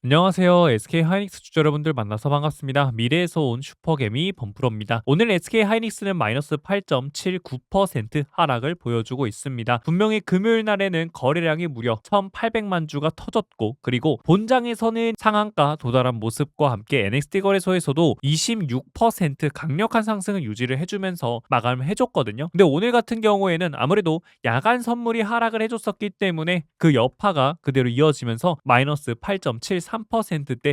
안녕하세요. SK 하이닉스 주주 여러분들 만나서 반갑습니다. 미래에서 온 슈퍼개미 범프로입니다. 오늘 SK 하이닉스는 마이너스 8.79% 하락을 보여주고 있습니다. 분명히 금요일 날에는 거래량이 무려 1,800만 주가 터졌고, 그리고 본장에서는 상한가 도달한 모습과 함께 NXT 거래소에서도 26% 강력한 상승을 유지를 해주면서 마감을 해줬거든요. 근데 오늘 같은 경우에는 아무래도 야간 선물이 하락을 해줬었기 때문에 그 여파가 그대로 이어지면서 마이너스 8.73%대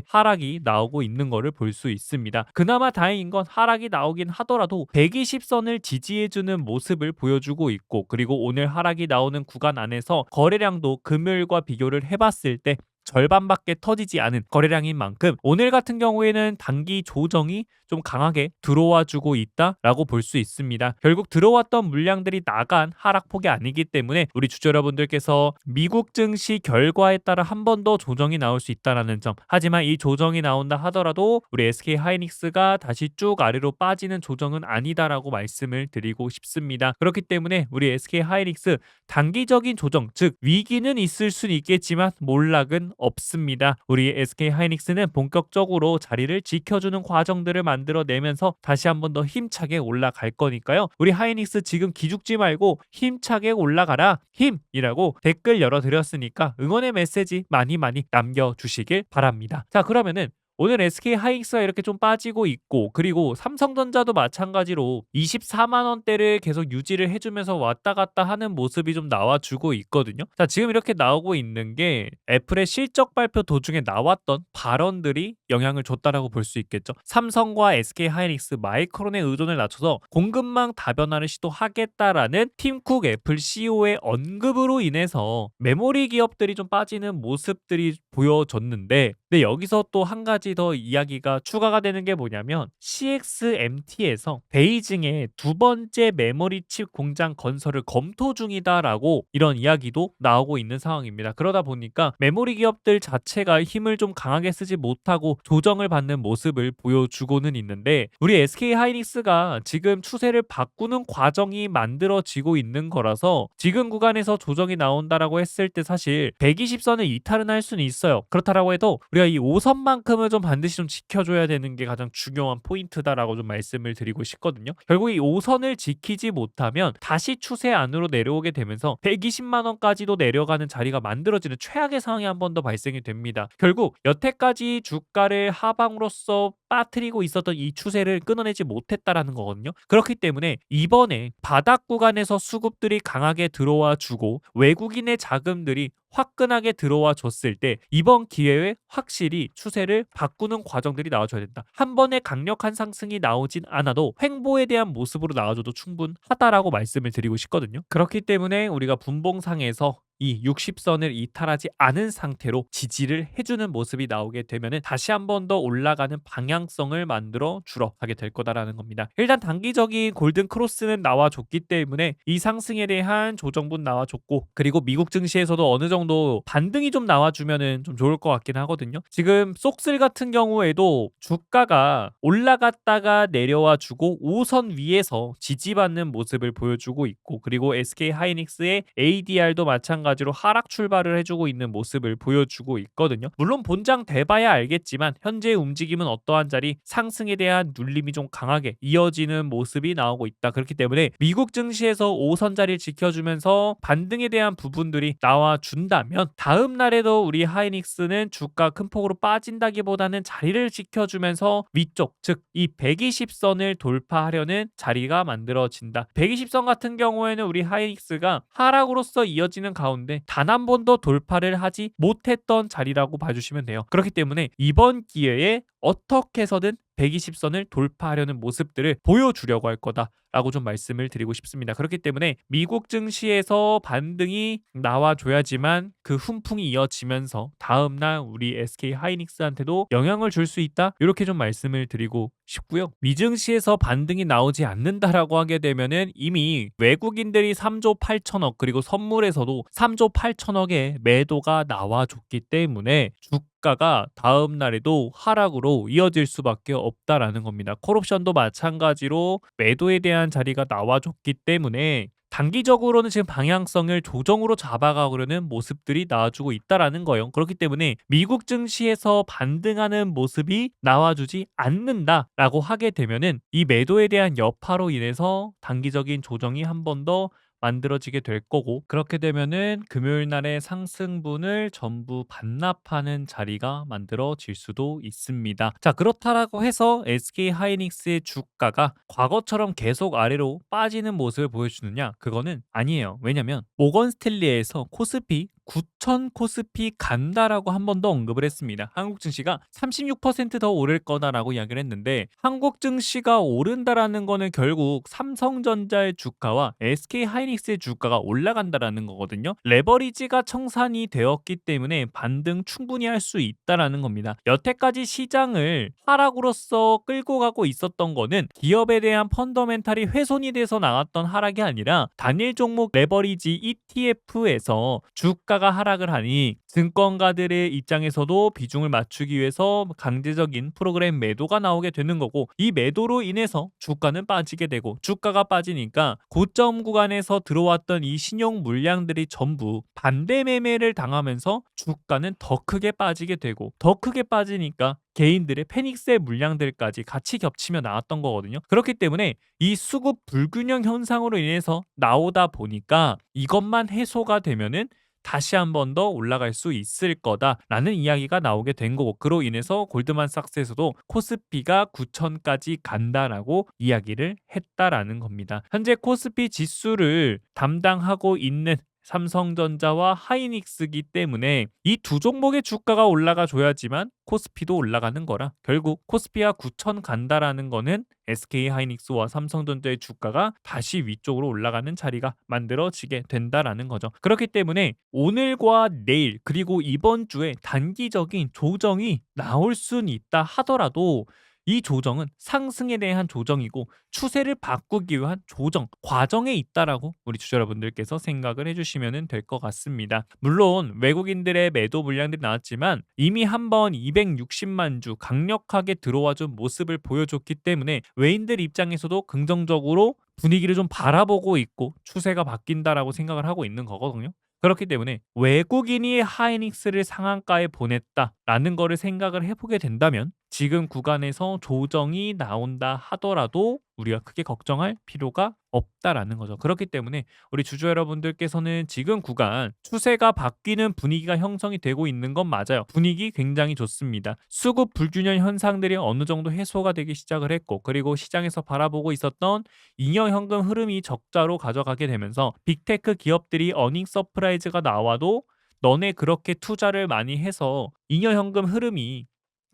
하락이 나오고 있는 것을 볼 수 있습니다. 그나마 다행인 건 하락이 나오긴 하더라도 120선을 지지해주는 모습을 보여주고 있고, 그리고 오늘 하락이 나오는 구간 안에서 거래량도 금요일과 비교를 해봤을 때 절반밖에 터지지 않은 거래량인 만큼 오늘 같은 경우에는 단기 조정이 좀 강하게 들어와 주고 있다라고 볼 수 있습니다. 결국 들어왔던 물량들이 나간 하락폭이 아니기 때문에 우리 주주 여러분들께서 미국 증시 결과에 따라 한 번 더 조정이 나올 수 있다라는 점, 하지만 이 조정이 나온다 하더라도 우리 SK 하이닉스가 다시 쭉 아래로 빠지는 조정은 아니다라고 말씀을 드리고 싶습니다. 그렇기 때문에 우리 SK 하이닉스 단기적인 조정, 즉 위기는 있을 수는 있겠지만 몰락은 없습니다. 우리 SK 하이닉스는 본격적으로 자리를 지켜주는 과정들을 만들어내면서 다시 한 번 더 힘차게 올라갈 거니까요. 우리 하이닉스 지금 기죽지 말고 힘차게 올라가라, 힘이라고 댓글 열어드렸으니까 응원의 메시지 많이 남겨주시길 바랍니다. 자, 그러면은 오늘 SK 하이닉스가 이렇게 좀 빠지고 있고, 그리고 삼성전자도 마찬가지로 24만 원대를 계속 유지를 해주면서 왔다 갔다 하는 모습이 좀 나와주고 있거든요. 자, 지금 이렇게 나오고 있는 게 애플의 실적 발표 도중에 나왔던 발언들이 영향을 줬다라고 볼 수 있겠죠. 삼성과 SK 하이닉스 마이크론의 의존을 낮춰서 공급망 다변화를 시도하겠다라는 팀쿡 애플 CEO의 언급으로 인해서 메모리 기업들이 좀 빠지는 모습들이 보여졌는데, 근데 여기서 또 한 가지 더 이야기가 추가가 되는 게 뭐냐면 CXMT에서 베이징에 두 번째 메모리 칩 공장 건설을 검토 중이다라고 이런 이야기도 나오고 있는 상황입니다. 그러다 보니까 메모리 기업들 자체가 힘을 좀 강하게 쓰지 못하고 조정을 받는 모습을 보여주고는 있는데, 우리 SK 하이닉스가 지금 추세를 바꾸는 과정이 만들어지고 있는 거라서 지금 구간에서 조정이 나온다라고 했을 때 사실 120선을 이탈은 할 수는 있어요. 그렇다라고 해도 우리가 이 5선만큼은 좀 반드시 좀 지켜줘야 되는 게 가장 중요한 포인트다라고 좀 말씀을 드리고 싶거든요. 결국 이 5선을 지키지 못하면 다시 추세 안으로 내려오게 되면서 120만 원까지도 내려가는 자리가 만들어지는 최악의 상황이 한 번 더 발생이 됩니다. 결국 여태까지 주가를 하방으로서 빠뜨리고 있었던 이 추세를 끊어내지 못했다라는 거거든요. 그렇기 때문에 이번에 바닥 구간에서 수급들이 강하게 들어와 주고 외국인의 자금들이 화끈하게 들어와 줬을 때 이번 기회에 확실히 추세를 바꾸는 과정들이 나와줘야 된다. 한 번에 강력한 상승이 나오진 않아도 횡보에 대한 모습으로 나와줘도 충분하다라고 말씀을 드리고 싶거든요. 그렇기 때문에 우리가 분봉상에서 이 60선을 이탈하지 않은 상태로 지지를 해주는 모습이 나오게 되면 다시 한 번 더 올라가는 방향성을 만들어 주러 가게 될 거다라는 겁니다. 일단 단기적인 골든 크로스는 나와줬기 때문에 이 상승에 대한 조정분 나와줬고, 그리고 미국 증시에서도 어느 정도 반등이 좀 나와주면은 좀 좋을 것 같긴 하거든요. 지금 쏙슬 같은 경우에도 주가가 올라갔다가 내려와 주고 5선 위에서 지지받는 모습을 보여주고 있고, 그리고 SK 하이닉스의 ADR도 마찬가지로 하락 출발을 해주고 있는 모습을 보여주고 있거든요. 물론 본장 돼봐야 알겠지만 현재의 움직임은 어떠한 자리 상승에 대한 눌림이 좀 강하게 이어지는 모습이 나오고 있다. 그렇기 때문에 미국 증시에서 5선 자리를 지켜주면서 반등에 대한 부분들이 나와준다면 다음 날에도 우리 하이닉스는 주가 큰 폭으로 빠진다기보다는 자리를 지켜주면서 위쪽, 즉 이 120선을 돌파하려는 자리가 만들어진다. 120선 같은 경우에는 우리 하이닉스가 하락으로서 이어지는 가운데 단 한 번도 돌파를 하지 못했던 자리라고 봐주시면 돼요. 그렇기 때문에 이번 기회에 어떻게 해서든 120선을 돌파하려는 모습들을 보여주려고 할 거다라고 좀 말씀을 드리고 싶습니다. 그렇기 때문에 미국 증시에서 반등이 나와줘야지만 그 훈풍이 이어지면서 다음날 우리 SK 하이닉스한테도 영향을 줄 수 있다, 이렇게 좀 말씀을 드리고 싶고요. 미증시에서 반등이 나오지 않는다라고 하게 되면은 이미 외국인들이 3조 8천억, 그리고 선물에서도 3조 8천억의 매도가 나와줬기 때문에 주가가 다음 날에도 하락으로 이어질 수밖에 없다라는 겁니다. 콜옵션도 마찬가지로 매도에 대한 자리가 나와줬기 때문에 단기적으로는 지금 방향성을 조정으로 잡아가려는 모습들이 나와주고 있다라는 거예요. 그렇기 때문에 미국 증시에서 반등하는 모습이 나와주지 않는다라고 하게 되면은 이 매도에 대한 여파로 인해서 단기적인 조정이 한 번 더 만들어지게 될 거고, 그렇게 되면은 금요일 날의 상승분을 전부 반납하는 자리가 만들어질 수도 있습니다. 자, 그렇다라고 해서 SK 하이닉스의 주가가 과거처럼 계속 아래로 빠지는 모습을 보여주느냐? 그거는 아니에요. 왜냐면 모건 스탠리에서 코스피 9,000 코스피 간다라고 한 번 더 언급을 했습니다. 한국 증시가 36%더 오를 거다라고 이야기를 했는데, 한국 증시가 오른다라는 거는 결국 삼성전자의 주가와 SK 하이닉스의 주가가 올라간다라는 거거든요. 레버리지가 청산이 되었기 때문에 반등 충분히 할 수 있다라는 겁니다. 여태까지 시장을 하락으로서 끌고 가고 있었던 거는 기업에 대한 펀더멘탈이 훼손이 돼서 나왔던 하락이 아니라 단일 종목 레버리지 ETF에서 주가가 하락을 하니 증권가들의 입장에서도 비중을 맞추기 위해서 강제적인 프로그램 매도가 나오게 되는 거고, 이 매도로 인해서 주가는 빠지게 되고, 주가가 빠지니까 고점 구간에서 들어왔던 이 신용 물량들이 전부 반대 매매를 당하면서 주가는 더 크게 빠지게 되고, 더 크게 빠지니까 개인들의 패닉세 물량들까지 같이 겹치며 나왔던 거거든요. 그렇기 때문에 이 수급 불균형 현상으로 인해서 나오다 보니까 이것만 해소가 되면은 다시 한 번 더 올라갈 수 있을 거다라는 이야기가 나오게 된 거고, 그로 인해서 골드만삭스에서도 코스피가 9,000까지 간다라고 이야기를 했다라는 겁니다. 현재 코스피 지수를 담당하고 있는 삼성전자와 하이닉스기 때문에 이 두 종목의 주가가 올라가 줘야지만 코스피도 올라가는 거라, 결국 코스피가 9,000 간다라는 거는 SK 하이닉스와 삼성전자의 주가가 다시 위쪽으로 올라가는 자리가 만들어지게 된다라는 거죠. 그렇기 때문에 오늘과 내일 그리고 이번 주에 단기적인 조정이 나올 수는 있다 하더라도 이 조정은 상승에 대한 조정이고 추세를 바꾸기 위한 조정 과정에 있다라고 우리 주주 여러분들께서 생각을 해주시면 될 것 같습니다. 물론 외국인들의 매도 물량들이 나왔지만 이미 한번 260만 주 강력하게 들어와준 모습을 보여줬기 때문에 외인들 입장에서도 긍정적으로 분위기를 좀 바라보고 있고 추세가 바뀐다라고 생각을 하고 있는 거거든요. 그렇기 때문에 외국인이 하이닉스를 상한가에 보냈다라는 거를 생각을 해보게 된다면 지금 구간에서 조정이 나온다 하더라도 우리가 크게 걱정할 필요가 없다라는 거죠. 그렇기 때문에 우리 주주 여러분들께서는 지금 구간 추세가 바뀌는 분위기가 형성이 되고 있는 건 맞아요. 분위기 굉장히 좋습니다. 수급 불균형 현상들이 어느 정도 해소가 되기 시작을 했고, 그리고 시장에서 바라보고 있었던 잉여 현금 흐름이 적자로 가져가게 되면서 빅테크 기업들이 어닝 서프라이즈가 나와도 너네 그렇게 투자를 많이 해서 잉여 현금 흐름이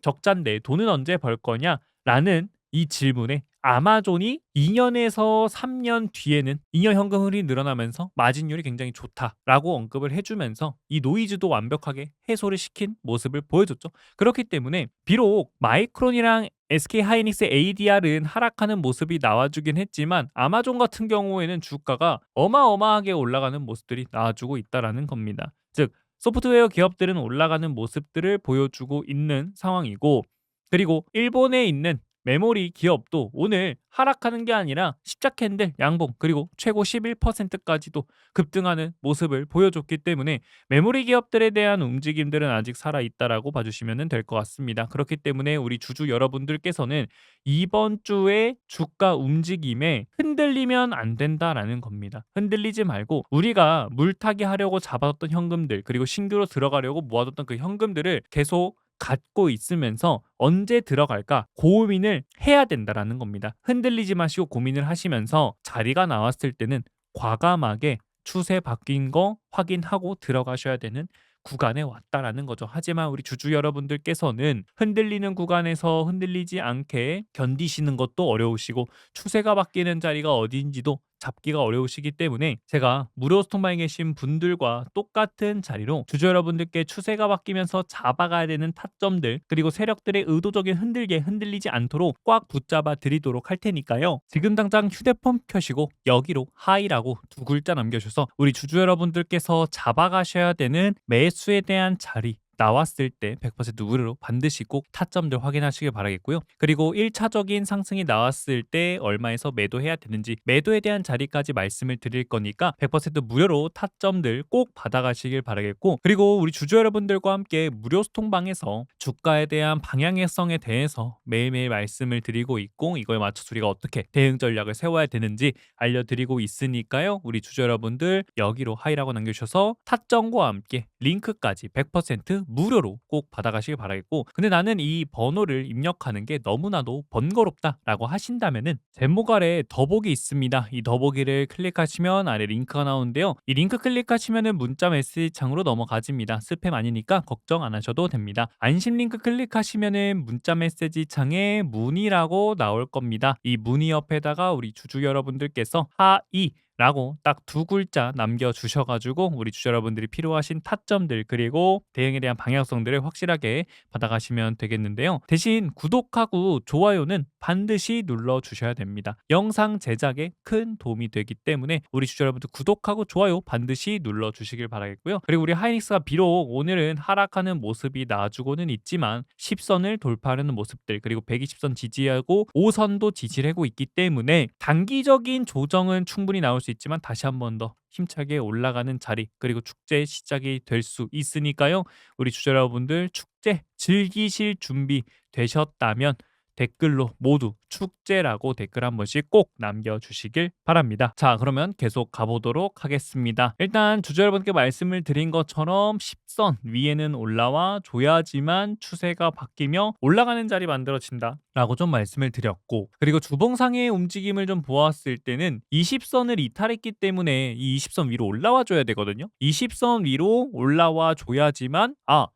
적자인데 돈은 언제 벌 거냐? 라는 이 질문에 아마존이 2년에서 3년 뒤에는 잉여 현금 흐름이 늘어나면서 마진율이 굉장히 좋다라고 언급을 해주면서 이 노이즈도 완벽하게 해소를 시킨 모습을 보여줬죠. 그렇기 때문에 비록 마이크론이랑 SK 하이닉스 ADR은 하락하는 모습이 나와주긴 했지만 아마존 같은 경우에는 주가가 어마어마하게 올라가는 모습들이 나와주고 있다라는 겁니다. 즉 소프트웨어 기업들은 올라가는 모습들을 보여주고 있는 상황이고, 그리고 일본에 있는 메모리 기업도 오늘 하락하는 게 아니라 십자캔들 양봉 그리고 최고 11%까지도 급등하는 모습을 보여줬기 때문에 메모리 기업들에 대한 움직임들은 아직 살아있다라고 봐주시면 될 것 같습니다. 그렇기 때문에 우리 주주 여러분들께서는 이번 주에 주가 움직임에 흔들리면 안 된다라는 겁니다. 흔들리지 말고 우리가 물타기 하려고 잡아뒀던 현금들 그리고 신규로 들어가려고 모아뒀던 그 현금들을 계속 갖고 있으면서 언제 들어갈까 고민을 해야 된다라는 겁니다. 흔들리지 마시고 고민을 하시면서 자리가 나왔을 때는 과감하게 추세 바뀐 거 확인하고 들어가셔야 되는 구간에 왔다라는 거죠. 하지만 우리 주주 여러분들께서는 흔들리는 구간에서 흔들리지 않게 견디시는 것도 어려우시고 추세가 바뀌는 자리가 어디인지도 잡기가 어려우시기 때문에 제가 무료 스톡방에 계신 분들과 똑같은 자리로 주주 여러분들께 추세가 바뀌면서 잡아가야 되는 타점들 그리고 세력들의 의도적인 흔들리지 않도록 꽉 붙잡아 드리도록 할 테니까요. 지금 당장 휴대폰 켜시고 여기로 하이라고 두 글자 남겨주셔서 우리 주주 여러분들께서 잡아가셔야 되는 매수에 대한 자리 나왔을 때 100% 무료로 반드시 꼭 타점들 확인하시길 바라겠고요. 그리고 1차적인 상승이 나왔을 때 얼마에서 매도해야 되는지 매도에 대한 자리까지 말씀을 드릴 거니까 100% 무료로 타점들 꼭 받아가시길 바라겠고, 그리고 우리 주주 여러분들과 함께 무료 소통방에서 주가에 대한 방향성에 대해서 매일매일 말씀을 드리고 있고, 이거에 맞춰서 우리가 어떻게 대응 전략을 세워야 되는지 알려드리고 있으니까요. 우리 주주 여러분들 여기로 하이라고 남겨주셔서 타점과 함께 링크까지 100% 무료로 꼭 받아가시길 바라겠고, 근데 나는 이 번호를 입력하는 게 너무나도 번거롭다라고 하신다면은 제목 아래 더보기 있습니다. 이 더보기를 클릭하시면 아래 링크가 나오는데요. 이 링크 클릭하시면은 문자 메시지 창으로 넘어가집니다. 스팸 아니니까 걱정 안 하셔도 됩니다. 안심 링크 클릭하시면은 문자 메시지 창에 문의라고 나올 겁니다. 이 문의 옆에다가 우리 주주 여러분들께서 하이 라고 딱 두 글자 남겨주셔가지고 우리 주주 여러분들이 필요하신 타점들 그리고 대응에 대한 방향성들을 확실하게 받아가시면 되겠는데요. 대신 구독하고 좋아요는 반드시 눌러주셔야 됩니다. 영상 제작에 큰 도움이 되기 때문에 우리 주주 여러분들 구독하고 좋아요 반드시 눌러주시길 바라겠고요. 그리고 우리 하이닉스가 비록 오늘은 하락하는 모습이 나와주고는 있지만 10선을 돌파하는 모습들 그리고 120선 지지하고 5선도 지지를 하고 있기 때문에 단기적인 조정은 충분히 나올 수 있지만 다시 한 번 더 힘차게 올라가는 자리 그리고 축제 시작이 될 수 있으니까요. 우리 주주 여러분들 축제 즐기실 준비 되셨다면 댓글로 모두 축제라고 댓글 한 번씩 꼭 남겨주시길 바랍니다. 자, 그러면 계속 가보도록 하겠습니다. 일단 주주 여러분께 말씀을 드린 것처럼 10선 위에는 올라와 줘야지만 추세가 바뀌며 올라가는 자리 만들어진다 라고 좀 말씀을 드렸고, 그리고 주봉상의 움직임을 좀 보았을 때는 20선을 이탈했기 때문에 이 20선 위로 올라와 줘야 되거든요. 20선 위로 올라와 줘야지만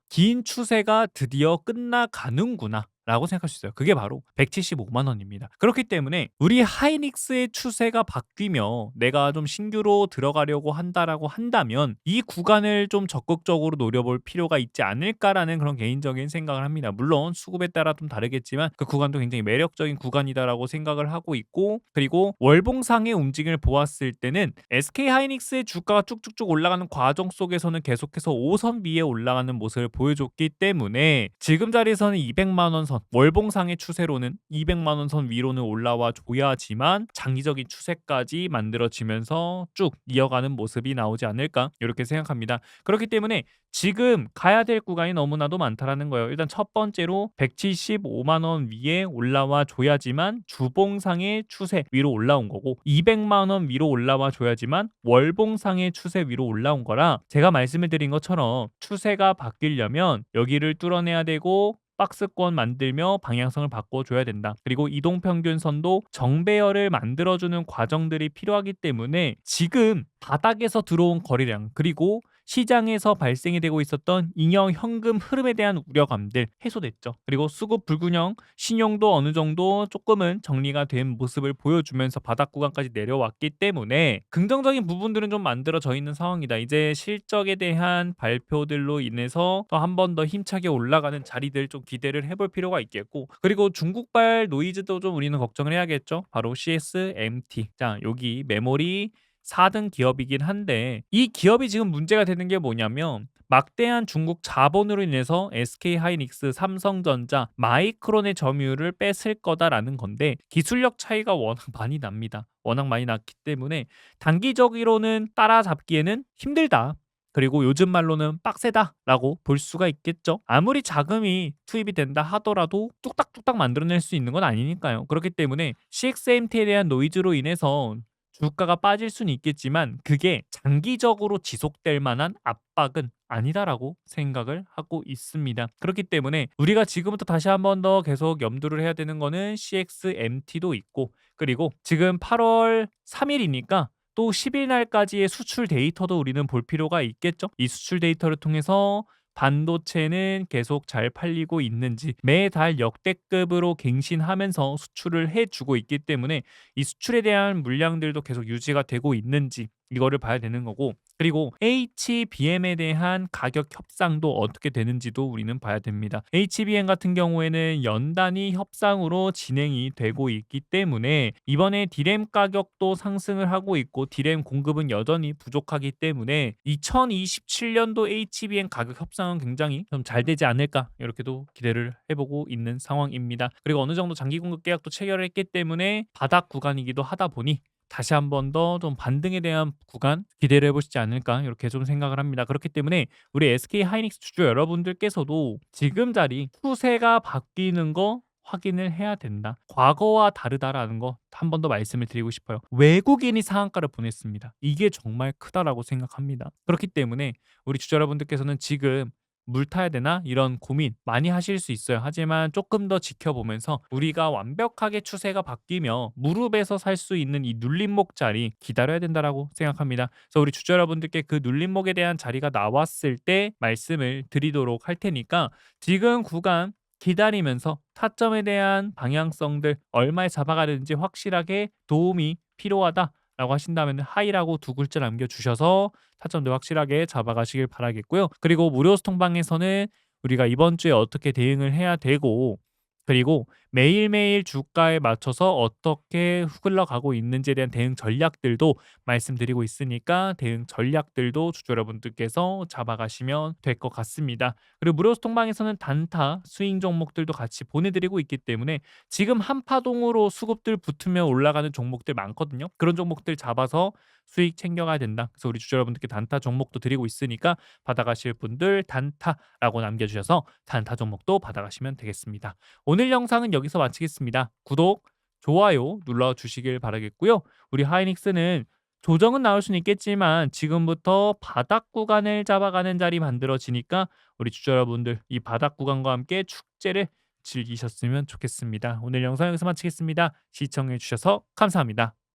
긴 추세가 드디어 끝나가는구나 라고 생각할 수 있어요. 그게 바로 175만 원입니다. 그렇기 때문에 우리 하이닉스의 추세가 바뀌며 내가 좀 신규로 들어가려고 한다라고 한다면 이 구간을 좀 적극적으로 노려볼 필요가 있지 않을까라는 그런 개인적인 생각을 합니다. 물론 수급에 따라 좀 다르겠지만 그 구간도 굉장히 매력적인 구간이다라고 생각을 하고 있고, 그리고 월봉상의 움직임을 보았을 때는 SK 하이닉스의 주가가 쭉쭉쭉 올라가는 과정 속에서는 계속해서 5선 위에 올라가는 모습을 보여줬기 때문에 지금 자리에서는 200만 원 선, 월봉상의 추세로는 200만 원 선 위로는 올라와 줘야지만 장기적인 추세까지 만들어지면서 쭉 이어가는 모습이 나오지 않을까 이렇게 생각합니다. 그렇기 때문에 지금 가야 될 구간이 너무나도 많다라는 거예요. 일단 첫 번째로 175만 원 위에 올라와 줘야지만 주봉상의 추세 위로 올라온 거고, 200만 원 위로 올라와 줘야지만 월봉상의 추세 위로 올라온 거라, 제가 말씀을 드린 것처럼 추세가 바뀌려면 여기를 뚫어내야 되고 박스권 만들며 방향성을 바꿔줘야 된다. 그리고 이동평균선도 정배열을 만들어주는 과정들이 필요하기 때문에 지금 바닥에서 들어온 거래량 그리고 시장에서 발생이 되고 있었던 잉여 현금 흐름에 대한 우려감들 해소됐죠. 그리고 수급 불균형, 신용도 어느 정도 조금은 정리가 된 모습을 보여주면서 바닥 구간까지 내려왔기 때문에 긍정적인 부분들은 좀 만들어져 있는 상황이다. 이제 실적에 대한 발표들로 인해서 또 한 번 더 힘차게 올라가는 자리들 좀 기대를 해볼 필요가 있겠고, 그리고 중국발 노이즈도 좀 우리는 걱정을 해야겠죠. 바로 CSMT. 자, 여기 메모리 4등 기업이긴 한데 이 기업이 지금 문제가 되는 게 뭐냐면 막대한 중국 자본으로 인해서 SK 하이닉스, 삼성전자, 마이크론의 점유율을 뺏을 거다라는 건데 기술력 차이가 워낙 많이 납니다. 워낙 많이 났기 때문에 단기적으로는 따라잡기에는 힘들다. 그리고 요즘 말로는 빡세다라고 볼 수가 있겠죠. 아무리 자금이 투입이 된다 하더라도 뚝딱뚝딱 만들어낼 수 있는 건 아니니까요. 그렇기 때문에 CXMT에 대한 노이즈로 인해서 주가가 빠질 수는 있겠지만 그게 장기적으로 지속될 만한 압박은 아니다라고 생각을 하고 있습니다. 그렇기 때문에 우리가 지금부터 다시 한 번 더 계속 염두를 해야 되는 거는 CXMT도 있고, 그리고 지금 8월 3일이니까 또 10일 날까지의 수출 데이터도 우리는 볼 필요가 있겠죠. 이 수출 데이터를 통해서 반도체는 계속 잘 팔리고 있는지, 매달 역대급으로 갱신하면서 수출을 해주고 있기 때문에 이 수출에 대한 물량들도 계속 유지가 되고 있는지 이거를 봐야 되는 거고, 그리고 HBM에 대한 가격 협상도 어떻게 되는지도 우리는 봐야 됩니다. HBM 같은 경우에는 연단위 협상으로 진행이 되고 있기 때문에 이번에 디램 가격도 상승을 하고 있고 디램 공급은 여전히 부족하기 때문에 2027년도 HBM 가격 협상은 굉장히 좀 잘 되지 않을까 이렇게도 기대를 해보고 있는 상황입니다. 그리고 어느 정도 장기 공급 계약도 체결을 했기 때문에 바닥 구간이기도 하다 보니 다시 한 번 더 좀 반등에 대한 구간 기대를 해 보시지 않을까 이렇게 좀 생각을 합니다. 그렇기 때문에 우리 SK 하이닉스 주주 여러분들께서도 지금 자리 추세가 바뀌는 거 확인을 해야 된다. 과거와 다르다라는 거 한 번 더 말씀을 드리고 싶어요. 외국인이 상한가를 보냈습니다. 이게 정말 크다라고 생각합니다. 그렇기 때문에 우리 주주 여러분들께서는 지금 '물 타야 되나?' 이런 고민 많이 하실 수 있어요. 하지만 조금 더 지켜보면서 우리가 완벽하게 추세가 바뀌며 무릎에서 살 수 있는 이 눌림목 자리 기다려야 된다라고 생각합니다. 그래서 우리 주주 여러분들께 그 눌림목에 대한 자리가 나왔을 때 말씀을 드리도록 할 테니까 지금 구간 기다리면서 타점에 대한 방향성들 얼마에 잡아가야 되는지 확실하게 도움이 필요하다라고 하신다면 하이라고 두 글자 남겨주셔서 타점들 확실하게 잡아가시길 바라겠고요. 그리고 무료 소통방에서는 우리가 이번 주에 어떻게 대응을 해야 되고 그리고 매일매일 주가에 맞춰서 어떻게 흘러가고 있는지에 대한 대응 전략들도 말씀드리고 있으니까 대응 전략들도 주주 여러분들께서 잡아가시면 될 것 같습니다. 그리고 무료 소통방에서는 단타, 스윙 종목들도 같이 보내드리고 있기 때문에 지금 한파동으로 수급들 붙으며 올라가는 종목들 많거든요. 그런 종목들 잡아서 수익 챙겨가야 된다. 그래서 우리 주주 여러분들께 단타 종목도 드리고 있으니까 받아가실 분들 단타라고 남겨주셔서 단타 종목도 받아가시면 되겠습니다. 오늘 영상은 여기서 마치겠습니다. 구독, 좋아요 눌러주시길 바라겠고요. 우리 하이닉스는 조정은 나올 수는 있겠지만 지금부터 바닥 구간을 잡아가는 자리 만들어지니까 우리 주주 여러분들 이 바닥 구간과 함께 축제를 즐기셨으면 좋겠습니다. 오늘 영상 여기서 마치겠습니다. 시청해 주셔서 감사합니다.